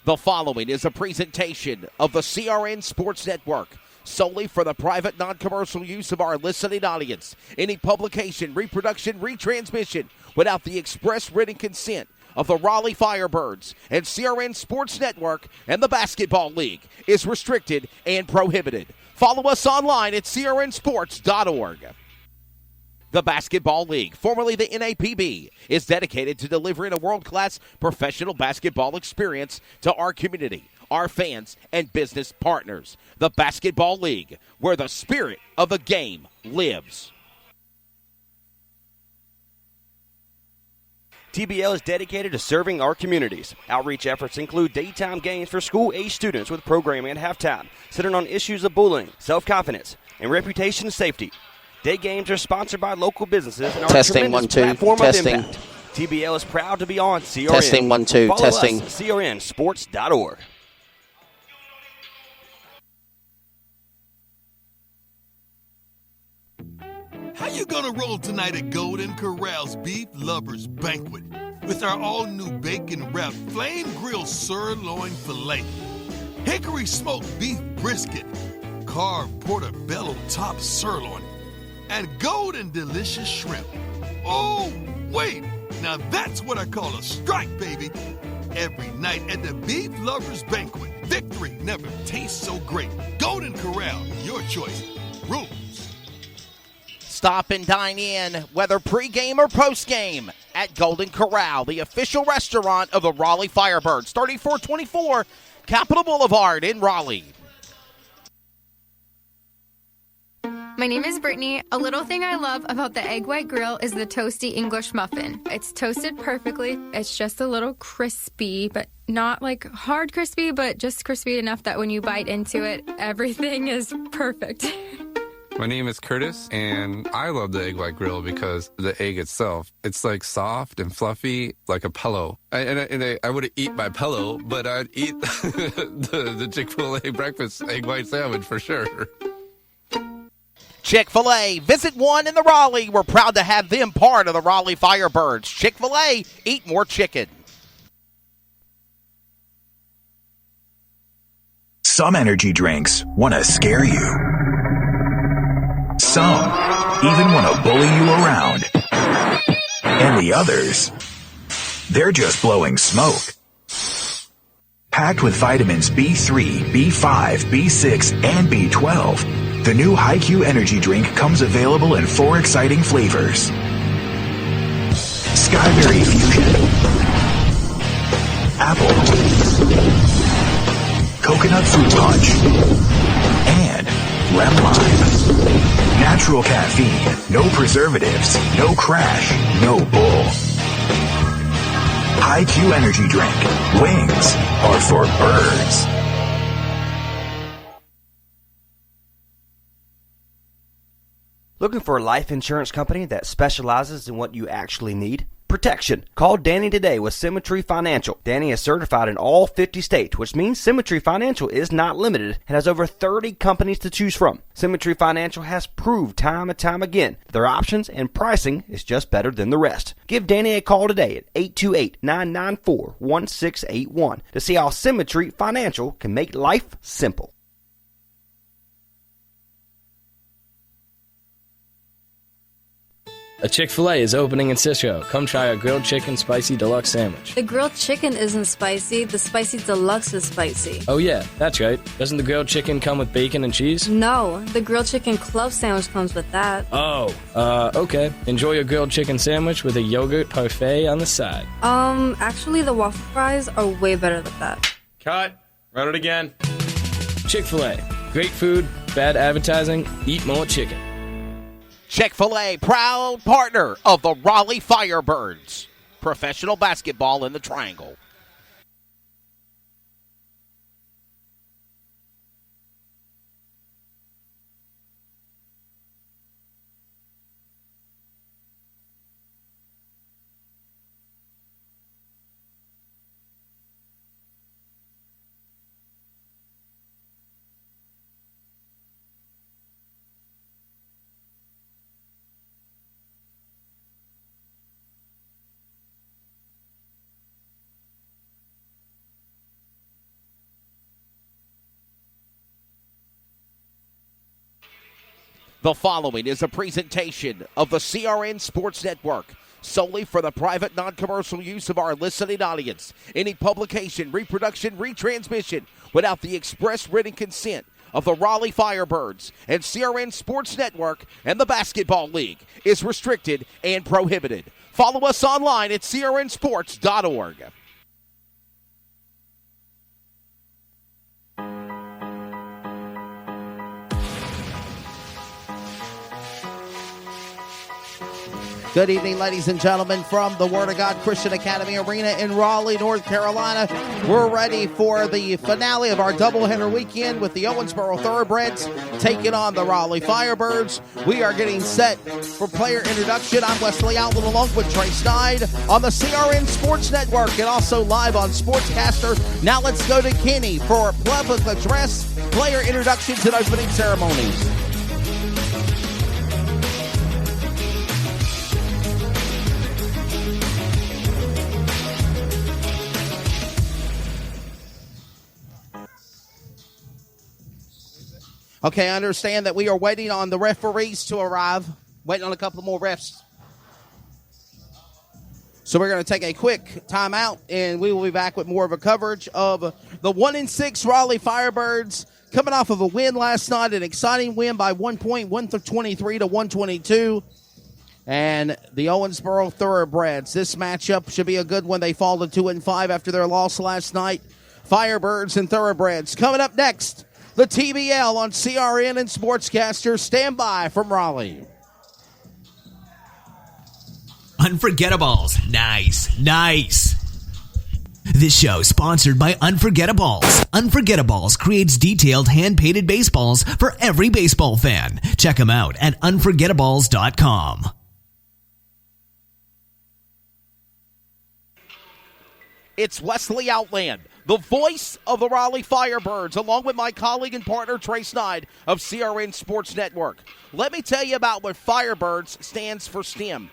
The following is a presentation of the CRN Sports Network, solely for the private, non-commercial use of our listening audience. Any publication, reproduction, retransmission without the express written consent of the Raleigh Firebirds and CRN Sports Network and the Basketball League is restricted and prohibited. Follow us online at crnsports.org. The Basketball League, formerly the NAPB, is dedicated to delivering a world-class professional basketball experience to our community, our fans, and business partners. The Basketball League, where the spirit of the game lives. TBL is dedicated to serving our communities. Outreach efforts include daytime games for school-age students with programming at halftime, centered on issues of bullying, self-confidence, and reputation safety. Day games are sponsored by local businesses and are a tremendous platform of impact. TBL is proud to be on CRN. Testing 1 2 Follow testing. us at crnsports.org. How you gonna roll tonight at Golden Corral's Beef Lovers Banquet with our all-new bacon-wrapped flame-grilled sirloin filet, hickory smoked beef brisket, carved portobello top sirloin, and golden delicious shrimp? Oh, wait! Now that's what I call a strike, baby! Every night at the Beef Lovers Banquet, victory never tastes so great. Golden Corral, your choice. Rules. Stop and dine in, whether pregame or postgame, at Golden Corral, the official restaurant of the Raleigh Firebirds, 3424 Capitol Boulevard in Raleigh. My name is Brittany. A little thing I love about the Egg White Grill is the toasty English muffin. It's toasted perfectly. It's just a little crispy, but not like hard crispy, but just crispy enough that when you bite into it, everything is perfect. My name is Curtis, and I love the Egg White Grill because the egg itself, it's like soft and fluffy, like a pillow. I wouldn't eat my pillow, but I'd eat the Chick-fil-A breakfast egg white sandwich for sure. Chick-fil-A, visit one in the Raleigh. We're proud to have them part of the Raleigh Firebirds. Chick-fil-A, eat more chicken. Some energy drinks want to scare you. Some even want to bully you around. And the others, they're just blowing smoke. Packed with vitamins B3, B5, B6, and B12, the new HiQ energy drink comes available in 4 exciting flavors. Skyberry Fusion, Apple, Coconut Fruit Punch, and Lemon Lime. Natural caffeine, no preservatives, no crash, no bull. HiQ energy drink. Wings are for birds. Looking for a life insurance company that specializes in what you actually need? Protection. Call Danny today with Symmetry Financial. Danny is certified in all 50 states, which means Symmetry Financial is not limited and has over 30 companies to choose from. Symmetry Financial has proved time and time again that their options and pricing is just better than the rest. Give Danny a call today at 828-994-1681 to see how Symmetry Financial can make life simple. A Chick-fil-A is opening in Cisco. Come try our grilled chicken spicy deluxe sandwich. The grilled chicken isn't spicy. The spicy deluxe is spicy. Oh yeah, that's right. Doesn't the grilled chicken come with bacon and cheese? No, the grilled chicken club sandwich comes with that. Oh, okay. Enjoy your grilled chicken sandwich with a yogurt parfait on the side. Actually the waffle fries are way better than that. Cut. Run it again. Chick-fil-A. Great food, bad advertising, eat more chicken. Chick-fil-A, proud partner of the Raleigh Firebirds. Professional basketball in the Triangle. The following is a presentation of the CRN Sports Network, solely for the private, non-commercial use of our listening audience. Any publication, reproduction, retransmission without the express written consent of the Raleigh Firebirds and CRN Sports Network and the Basketball League is restricted and prohibited. Follow us online at crnsports.org. Good evening, ladies and gentlemen, from the Word of God Christian Academy Arena in Raleigh, North Carolina. We're ready for the finale of our doubleheader weekend with the Owensboro Thoroughbreds taking on the Raleigh Firebirds. We are getting set for player introduction. I'm Wesley Outland along with Trey Sneyd on the CRN Sports Network and also live on Sportscaster. Now let's go to Kenny for public address, player introductions, and opening ceremonies. Okay, I understand that we are waiting on the referees to arrive. Waiting on a couple more refs. So we're going to take a quick timeout, and we will be back with more of a coverage of the 1-6 Raleigh Firebirds coming off of a win last night, an exciting win by 1 point, 123 to 122. And the Owensboro Thoroughbreds. This matchup should be a good one. They fall to 2-5 after their loss last night. Firebirds and Thoroughbreds coming up next. The TBL on CRN and Sportscaster. Stand by from Raleigh. Unforgettables. Nice. This show sponsored by Unforgettables. Unforgettables creates detailed hand-painted baseballs for every baseball fan. Check them out at unforgettables.com. It's Wesley Outland, the voice of the Raleigh Firebirds, along with my colleague and partner Trey Sneyd of CRN Sports Network. Let me tell you about what Firebirds stands for STEM.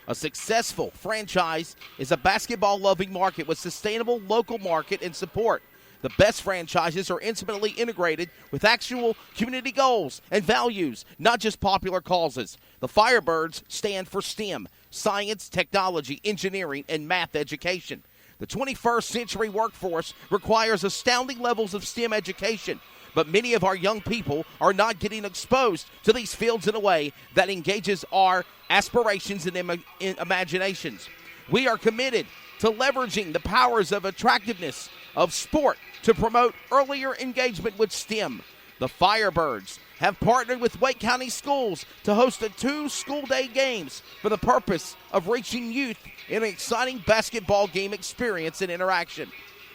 A successful franchise is a basketball-loving market with sustainable local market and support. The best franchises are intimately integrated with actual community goals and values, not just popular causes. The Firebirds stand for STEM, science, technology, engineering, and math education. The 21st century workforce requires astounding levels of STEM education, but many of our young people are not getting exposed to these fields in a way that engages our aspirations and imaginations. We are committed to leveraging the powers of attractiveness of sport to promote earlier engagement with STEM. The Firebirds have partnered with Wake County Schools to host 2 school day games for the purpose of reaching youth in an exciting basketball game experience and interaction.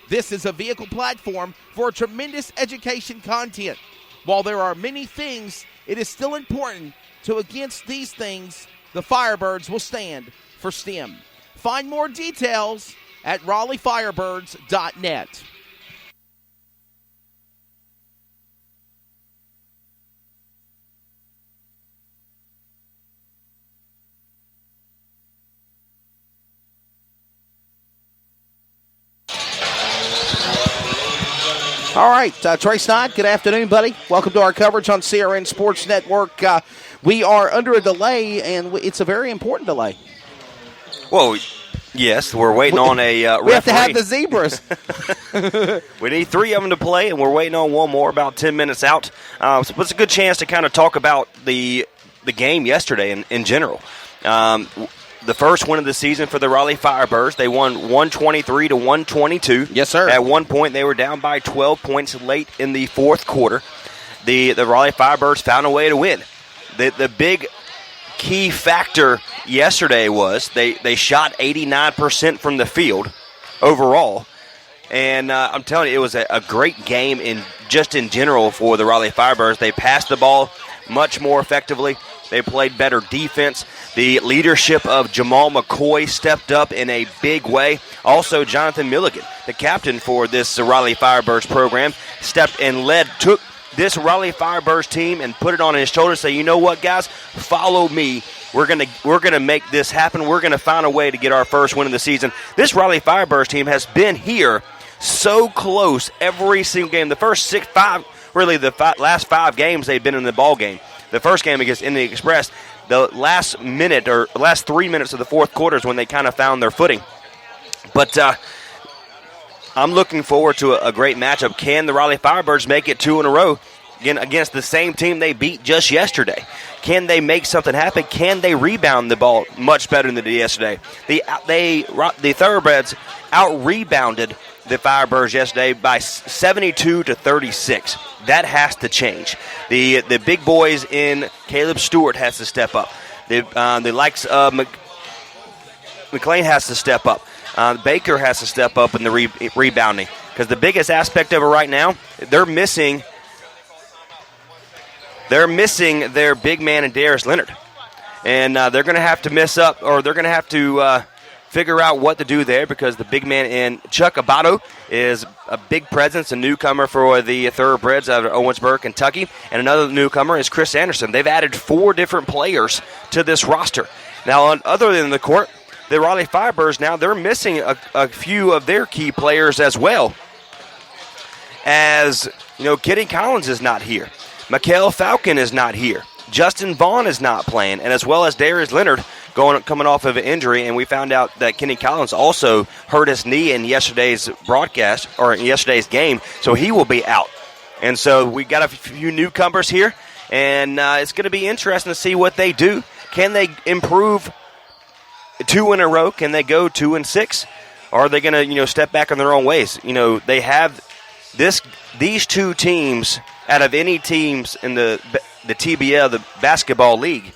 This is a vehicle platform for tremendous education content. While there are many things, it is still important to against these things, the Firebirds will stand for STEM. Find more details at RaleighFirebirds.net. All right, Trey Sneyd, good afternoon, buddy. Welcome to our coverage on CRN Sports Network. We are under a delay, and it's a very important delay. Well, yes, we're waiting on a referee. We have to have the Zebras. We need 3 of them to play, and we're waiting on one more about 10 minutes out. So it's a good chance to kind of talk about the game yesterday in general. The first win of the season for the Raleigh Firebirds. They won 123 to 122. Yes, sir. At one point, they were down by 12 points late in the fourth quarter. The Raleigh Firebirds found a way to win. The big key factor yesterday was they shot 89% from the field overall. And I'm telling you, it was a great game in general for the Raleigh Firebirds. They passed the ball much more effectively. They played better defense. The leadership of Jamal McCoy stepped up in a big way. Also, Jonathan Milligan, the captain for this Raleigh Firebirds program, stepped and took this Raleigh Firebirds team and put it on his shoulders and say, you know what, guys, follow me. We're gonna make this happen. We're gonna find a way to get our first win of the season. This Raleigh Firebirds team has been here so close every single game. The first last 5 games they've been in the ball game. the first game against Indian Express, the last 3 minutes of the fourth quarter is when they kind of found their footing. But I'm looking forward to a great matchup. Can the Raleigh Firebirds make it 2 in a row again against the same team they beat just yesterday? Can they make something happen? Can they rebound the ball much better than they did yesterday? The Thoroughbreds out-rebounded the Firebirds yesterday by 72-36. That has to change. The big boys in Caleb Stewart has to step up. The likes of McLean has to step up. Baker has to step up in the rebounding, because the biggest aspect of it right now, they're missing their big man in Darius Leonard, and they're going to have to they're going to have to figure out what to do there, because the big man in Chuck Abato is a big presence, a newcomer for the Thoroughbreds out of Owensboro, Kentucky, and another newcomer is Chris Anderson. They've added 4 different players to this roster. Now, other than the court, the Raleigh Firebirds now, they're missing a few of their key players as well. As, Kitty Collins is not here. Mikael Falcon is not here. Justin Vaughn is not playing, and as well as Darius Leonard coming off of an injury, and we found out that Kenny Collins also hurt his knee in yesterday's broadcast, or in yesterday's game, so he will be out. And so we got a few newcomers here, and it's going to be interesting to see what they do. Can they improve 2 in a row? Can they go 2-6? Or are they going to, step back in their own ways? They have these 2 teams out of any teams in the TBL, the basketball league.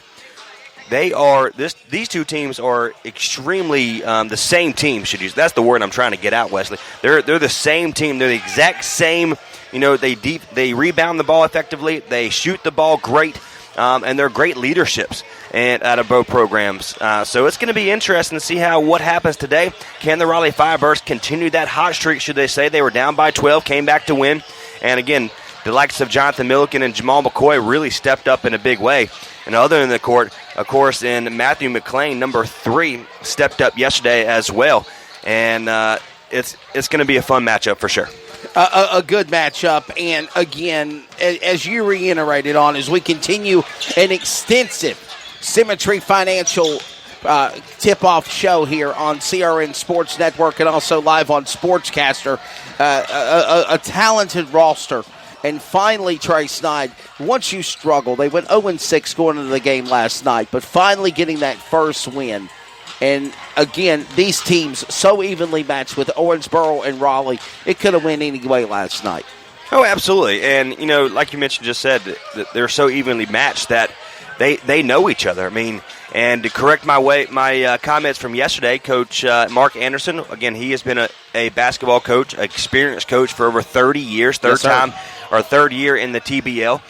These 2 teams are extremely the same team. That's the word I'm trying to get out, Wesley. They're the same team. They're the exact same. They rebound the ball effectively. They shoot the ball great, and they're great leaderships and out of both programs. So it's going to be interesting to see what happens today. Can the Raleigh Firebirds continue that hot streak? Should they say they were down by 12, came back to win, and again, the likes of Jonathan Milliken and Jamal McCoy really stepped up in a big way. And other than the court, of course, in Matthew McLean, number 3, stepped up yesterday as well. And it's going to be a fun matchup for sure. A good matchup. And again, as you reiterated on, as we continue an extensive Symmetry Financial tip-off show here on CRN Sports Network and also live on Sportscaster, a talented roster. And finally, Trey Snide, once you struggle, they went 0-6 going into the game last night, but finally getting that first win. And again, these teams so evenly matched with Owensboro and Raleigh, it could have went any way last night. Oh, absolutely. And, like you mentioned, just said, that they're so evenly matched that they know each other. I mean, and to correct my comments from yesterday, Coach Mark Anderson, again, he has been a basketball coach, an experienced coach for over 30 years, third year in the TBL.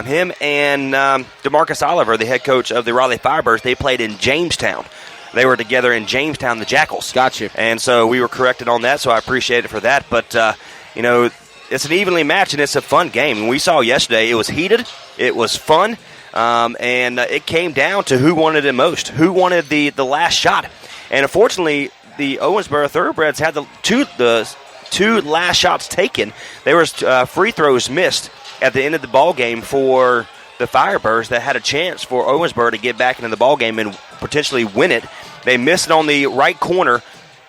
Him and DeMarcus Oliver, the head coach of the Raleigh Firebirds, they played in Jamestown. They were together in Jamestown, the Jackals. Gotcha. And so we were corrected on that, so I appreciate it for that. But, it's an evenly matched, and it's a fun game. And we saw yesterday it was heated, it was fun, and it came down to who wanted it most, who wanted the last shot. And unfortunately, the Owensboro Thoroughbreds had the two last shots taken. There was free throws missed at the end of the ball game for the Firebirds that had a chance for Owensboro to get back into the ball game and potentially win it. They missed it on the right corner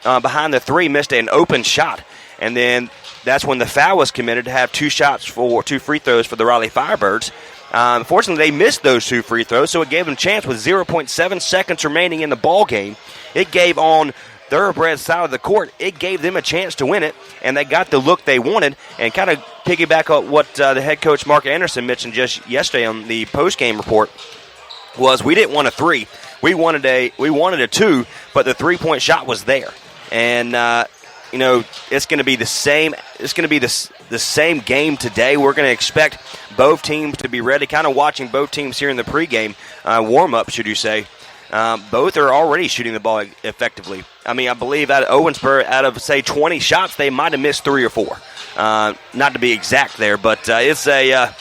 behind the 3, missed an open shot, and then that's when the foul was committed to have 2 free throws for the Raleigh Firebirds. Unfortunately, they missed those 2 free throws, so it gave them a chance with 0.7 seconds remaining in the ball game. It gave on Thoroughbred's side of the court, it gave them a chance to win it, and they got the look they wanted. And kind of piggyback on what the head coach Mark Anderson mentioned just yesterday on the post-game report was we didn't want a 3. We wanted a 2, but the 3-point shot was there. And it's going to be the same. It's going to be the same game today. We're going to expect both teams to be ready. Kind of watching both teams here in the pregame warm-up, should you say. Both are already shooting the ball effectively. I mean, I believe out of Owensboro, out of, say, 20 shots, they might have missed 3 or 4. Not to be exact there, but it's a